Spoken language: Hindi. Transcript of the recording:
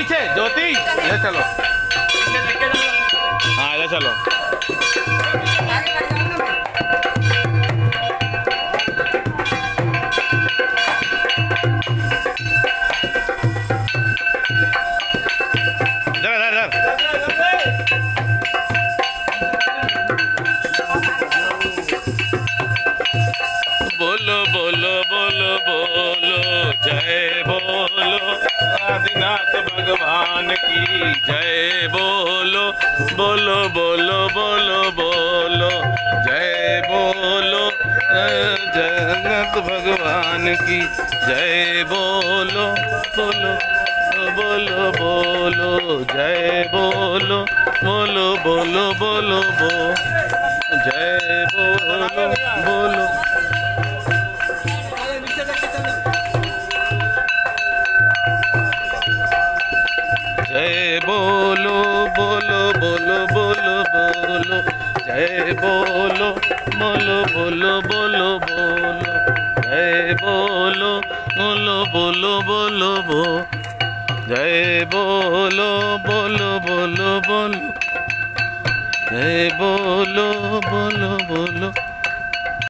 पीछे ज्योति इधर चलो। हाँ इधर चलो। बोलो बोलो बोलो बोलो जय बोलो आदिनाथ भगवान की जय। बोलो बोलो बोलो बोलो बोलो जय। बोलो जगन्नाथ भगवान की जय। बोलो बोलो बोलो बोलो जय। बोलो बोलो बोलो बोलो बोलो जय। बोलो बोलो जय। बोलो बोलो बोलो बोलो बोलो जय। बोलो बोलो बोलो बोलो बोलो जय। बोलो बोलो बोलो बोलो बो जय। बोलो बोलो बोलो बोलो जय। बोलो बोलो बोलो